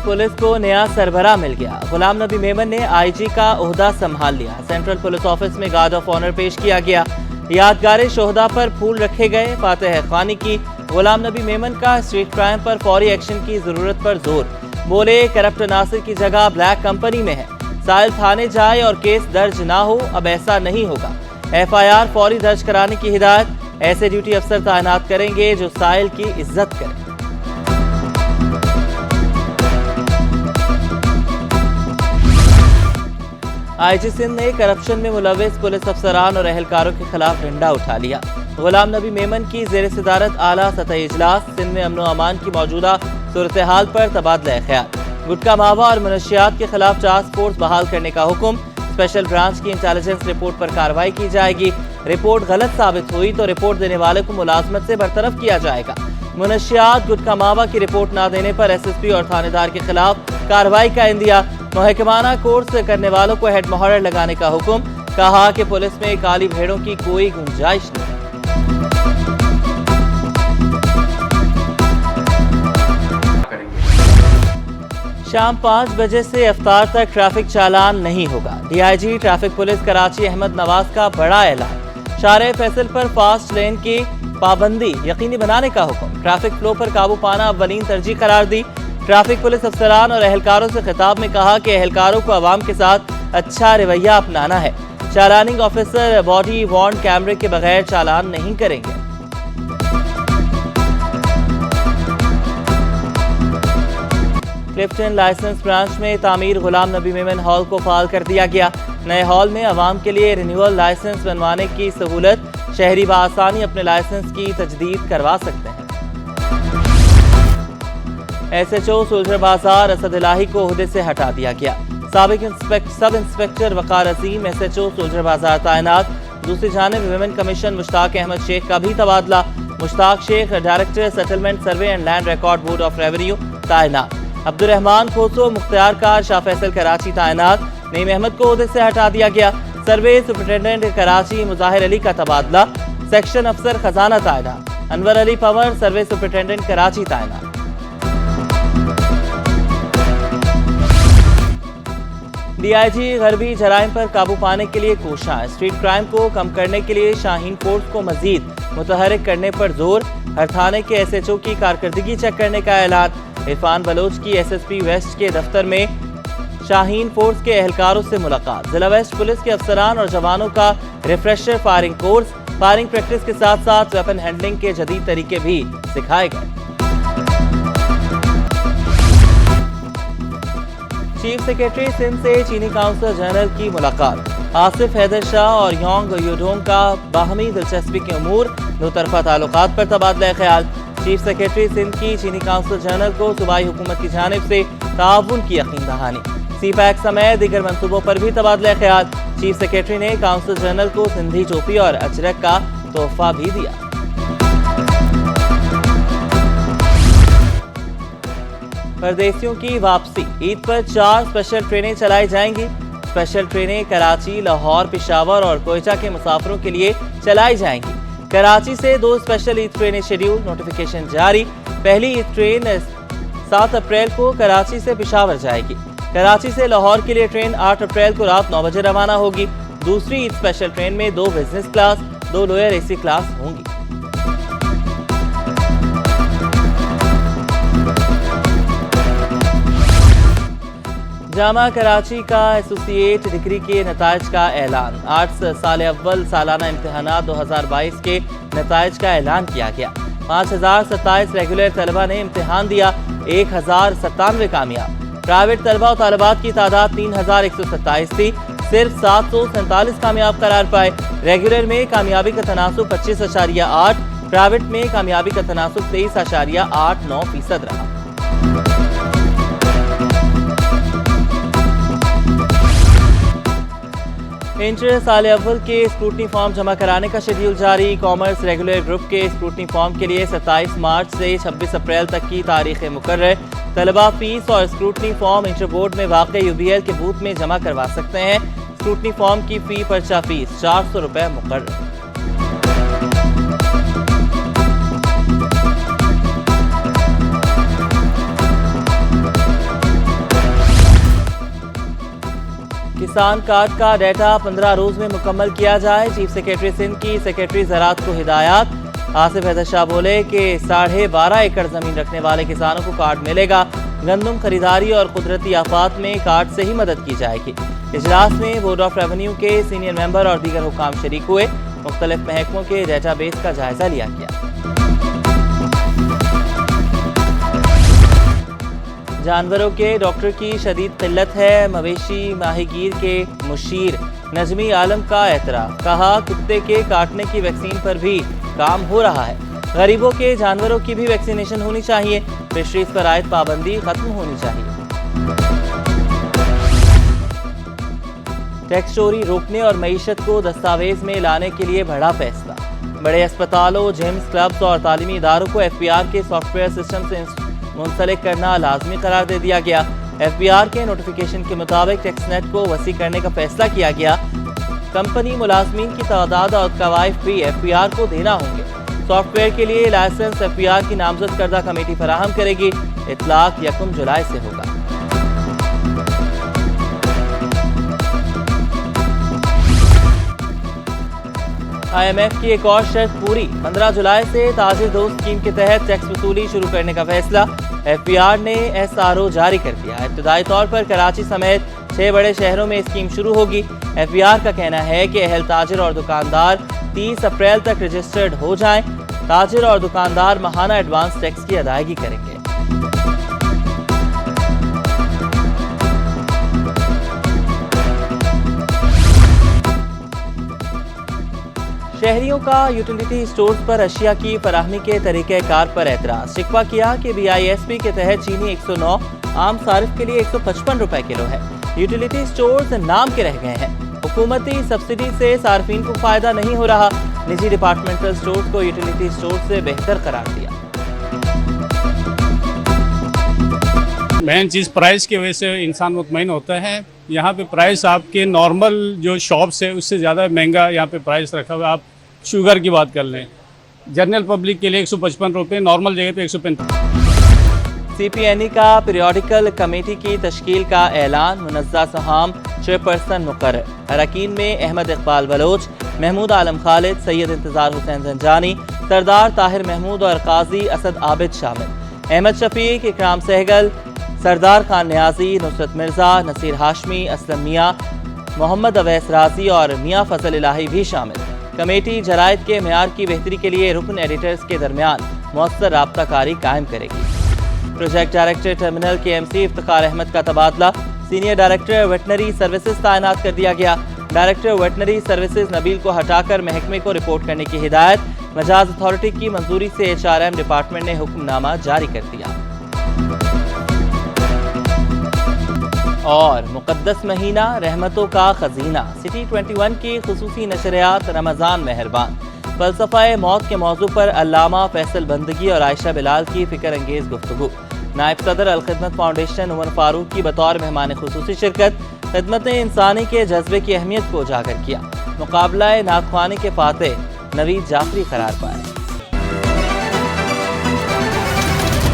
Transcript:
Police को नया सरबराह मिल गया। गुलाम नबी मेमन ने आईजी का ओहदा संभाल लिया। सेंट्रल पुलिस ऑफिस में गार्ड ऑफ ऑनर पेश किया गया। यादगार शोहदा पर फूल रखे गए। फातेह खानी की गुलाम नबी मेमन का स्ट्रीट क्राइम पर फौरी एक्शन की जरूरत पर जोर। बोले करप्ट नासिर की जगह ब्लैक कंपनी में है। साहिल थाने जाए और केस दर्ज ना हो, अब ऐसा नहीं होगा। FIR फौरी दर्ज कराने की हिदायत। ऐसे ड्यूटी अफसर तैनात करेंगे जो साहिल की इज्जत करें। आईजी सिंध ने करप्शन में मुलविस पुलिस अफसरान और अहलकारों के खिलाफ डंडा उठा लिया। गुलाम नबी मेमन की जेर सदारत आला सतही इजलास। सिंध में अमन अमान की मौजूदा सूरत हाल पर तबादला ख्याल। गुटखा मावा और मनशियात के खिलाफ टास्क फोर्स बहाल करने का हुक्म। स्पेशल ब्रांच की इंटेलिजेंस रिपोर्ट पर कार्रवाई की जाएगी। रिपोर्ट गलत साबित हुई तो रिपोर्ट देने वाले को मुलाजमत से बरतरफ किया जाएगा। मनशियात गुटखा मावा की रिपोर्ट न देने पर SSP और थानेदार के खिलाफ कार्रवाई का इंदिया। महकमाना कोर्स करने वालों को हेड मोहर लगाने का हुक्म। कहा कि पुलिस में काली भेड़ों की कोई गुंजाइश नहीं। शाम 5 बजे से इफ्तार तक ट्रैफिक चालान नहीं होगा। DIG traffic police Karachi Ahmed Nawaz का बड़ा ऐलान। शारे फैसल पर फास्ट लेन की पाबंदी यकीनी बनाने का हुक्म। ट्रैफिक फ्लो पर काबू पाना अव्वलीन तरजीह करार दी। ट्रैफिक पुलिस अफसरान और एहलकारों से खिताब में कहा कि एहलकारों को अवाम के साथ अच्छा रवैया अपनाना है। चालानिंग ऑफिसर बॉडी वॉर्न कैमरे के बगैर चालान नहीं करेंगे। क्लिफ्टन लाइसेंस ब्रांच में तामीर गुलाम नबी मेमन हॉल को फाल कर दिया गया। नए हॉल में अवाम के लिए रिन्यूअल लाइसेंस बनवाने की सहूलत। शहरी बआसानी अपने लाइसेंस की तजदीद करवा सकते हैं। SHO सुलझर बाजार असद इलाही को ओहदे से हटा दिया गया। साबिक सब इंस्पेक्टर वकार अजीम SHO सुलझर बाजार तैनात। दूसरी जानिब विमेन कमीशन मुश्ताक अहमद शेख का भी तबादला। Mushtaq Sheikh director settlement survey and land record board of revenue तैनात। अब्दुर्रहमान खोसो मुख्तियार कार शाह फैसल कराची तैनात। नईम अहमद को ओहदे से हटा दिया गया। सर्वे सुपरिटेंडेंट कराची मुजाहिर अली का तबादला। सेक्शन अफसर खजाना तैनात। अनवर अली पंवर सर्वे सुपरिटेंडेंट कराची तैनात। DIG गरबी जराइम पर काबू पाने के लिए कोशां। स्ट्रीट क्राइम को कम करने के लिए शाहीन फोर्स को मजीद मुतहरिक करने पर जोर। हर थाने के SHO की कारकर्दगी चेक करने का ऐलान। इरफान बलोच की SSP वेस्ट के दफ्तर में शाहीन फोर्स के एहलकारों से मुलाकात। जिला वेस्ट पुलिस के अफसरान और जवानों का refresher firing course. Firing practice के साथ साथ वेपन हैंडलिंग के जदीद तरीके भी सिखाए गए। चीफ सेक्रेटरी सिंध से चीनी काउंसिल जनरल की मुलाकात। आसिफ हैदर शाह और योंग यूडोंग का बाहमी दिलचस्पी के उमूर। दो तरफा ताल्लुकात पर तबादला ख्याल। चीफ सेक्रेटरी सिंध की चीनी काउंसिल जनरल को सूबाई हुकूमत की जानिब से ताउन की यकीन दहानी। CPAC समेत दीगर मंसूबों पर भी तबादला ख्याल। चीफ सेक्रेटरी ने काउंसिल जनरल को सिंधी टोपी और अजरक का तोहफा भी दिया। परदेसियों की वापसी। ईद पर 4 स्पेशल ट्रेनें चलाई जाएंगी। स्पेशल ट्रेनें कराची, लाहौर, पेशावर और कोयटा के मुसाफिरों के लिए चलाई जाएंगी। कराची से 2 स्पेशल ईद ट्रेनें शेड्यूल। नोटिफिकेशन जारी। पहली ईद ट्रेन 7 अप्रैल को कराची से पेशावर जाएगी। कराची से लाहौर के लिए ट्रेन 8 अप्रैल को रात 9 बजे रवाना होगी। दूसरी ईद स्पेशल ट्रेन में 2 business class, 2 lower AC class होंगी। जामा कराची का एसोसिएट डिग्री के नताइज का ऐलान। आर्ट्स साल अव्वल सालाना इम्तिहानात 2022 के नताइज का ऐलान किया गया। 5027 रेगुलर तलबा ने इम्तिहान दिया। 1097 कामयाब। प्राइवेट तलबा और तालिबात की तादाद 3127 थी। सिर्फ 747 कामयाब करार पाए। रेगुलर में कामयाबी का तनासुब 25.8, प्राइवेट में कामयाबी का तनासुब 23.89% रहा। इंटर साल अव्वल के स्क्रूटनी फॉर्म जमा कराने का शेड्यूल जारी। कॉमर्स रेगुलर ग्रुप के स्क्रूटनी फॉर्म के लिए 27 मार्च से 26 अप्रैल तक की तारीखें मुकर्रर। तलबा फीस और स्क्रूटनी फॉर्म इंटर बोर्ड में वाक़े UBL के बूथ में जमा करवा सकते हैं। स्क्रूटनी फॉर्म की फी पर्चा फीस 400 रुपये मुकर्रर। किसान कार्ड का डाटा 15 रोज में मुकम्मल किया जाए। चीफ सेक्रेटरी सिंध की सेक्रेटरी ज़राअत को हिदायत। आसिफ हैदर शाह बोले कि 12.5 एकड़ जमीन रखने वाले किसानों को कार्ड मिलेगा। गंदम खरीदारी और कुदरती आफात में कार्ड से ही मदद की जाएगी। इजलास में बोर्ड ऑफ रेवेन्यू के सीनियर मेंबर और दीगर हुकाम शरीक हुए। मुख्तलिफ महकमों के डेटाबेस का जायजा लिया गया। जानवरों के डॉक्टर की शदीद किल्लत है। मवेशी माहीगीर के मुशीर नजमी आलम का एतराफ़। कहा, कुत्ते के काटने की वैक्सीन पर भी काम हो रहा है। गरीबों के जानवरों की भी वैक्सीनेशन होनी चाहिए। फिशरीज पर आयद पाबंदी खत्म होनी चाहिए। टैक्स चोरी रोकने और मईशत को दस्तावेज में लाने के लिए बड़ा फैसला। बड़े अस्पतालों, जिम्स, क्लब्स और तालीमी इदारों को FBR के सॉफ्टवेयर सिस्टम से मुंसलिक करना लाजमी करार दे दिया गया। FBR के नोटिफिकेशन के मुताबिक टैक्स नेट को वसी करने का फैसला किया गया। कंपनी मुलाजमीन की तादाद और कवायद भी FBR को देना होंगे। सॉफ्टवेयर के लिए लाइसेंस FBR की नामजद करदा कमेटी फराहम करेगी। इतलाक 1 जुलाई से होगा। IMF की एक और शर्त पूरी। 15 जुलाई से ताजिर दोस्त स्कीम के तहत टैक्स वसूली शुरू करने का फैसला। FBR ने SRO जारी कर दिया। इब्तदाई तौर पर कराची समेत 6 बड़े शहरों में स्कीम शुरू होगी। FBR का कहना है कि अहल ताजिर और दुकानदार 30 अप्रैल तक रजिस्टर्ड हो जाएं। ताजिर और दुकानदार माहाना एडवांस टैक्स की अदायगी करेंगे। शहरियों का यूटिलिटी स्टोर्स पर अशिया की फराहमी के तरीक़ेकार पर एतराज़। शिकवा किया कि BISP के तहत चीनी 109, आम सारिफ के लिए 155 रुपए किलो है। यूटिलिटी स्टोर्स नाम के रह गए हैं। हुकूमती सब्सिडी से सार्फिन को फायदा नहीं हो रहा। निजी डिपार्टमेंटल स्टोर्स को यूटिलिटी स्टोर से बेहतर करार दिया। मेन चीज़ प्राइस की वजह से इंसान मुतमईन होता है। यहाँ पे प्राइस आपके नॉर्मल जो शॉप्स है उससे ज़्यादा महंगा यहाँ पे प्राइस रखा हुआ है। आप शुगर की बात कर लें, जनरल पब्लिक के लिए 155 रुपये, नॉर्मल जगह पे 135। CPNE का पीरियोडिकल कमेटी की तश्कील का ऐलान। मुनज़्ज़ा सहाम चेयरपर्सन मुकर्रर। अरकान में अहमद इकबाल बलोच, महमूद आलम खालिद, सैयद इंतज़ार हुसैन जंजानी, सरदार ताहिर महमूद और काजी असद आबिद शामिल। अहमद शफीक, इकराम सहगल, सरदार खान न्याजी, नुसरत मिर्ज़ा, नसीर हाशमी, असलम मियाँ, मोहम्मद अवैस राजी और मियाँ फजल इलाही भी शामिल। कमेटी जरायद के मेयार की बेहतरी के लिए रुकन एडिटर्स के दरमियान मौसर राब्ताकारी कायम करेगी। Project director terminal KMC Iftikhar Ahmed का तबादला। सीनियर डायरेक्टर वेटनरी सर्विसेज तैनात कर दिया गया। डायरेक्टर वेटनरी सर्विसेज नबील को हटाकर महकमे को रिपोर्ट करने की हिदायत। मजाज अथॉरिटी की मंजूरी से HRM डिपार्टमेंट ने हुक्मनामा जारी कर दिया। और मुक़द्दस महीना रहमतों का खजीना। सिटी 21 की खुसूसी नशरियात रमज़ान मेहरबान। फ़लसफ़ा मौत के मौजू पर अल्लामा फैसल बंदगी और आयशा बिलाल की फ़िक्र अंगेज़ गुफ्तगू। नायब सदर अल-खिदमत फाउंडेशन उमर फारूक की बतौर मेहमान खुसूसी शिरकत। खिदमत इंसानी के जज्बे की अहमियत को उजागर किया। मुकाबला नाख़वानी के फातेह नवीद जाफरी करार पाए।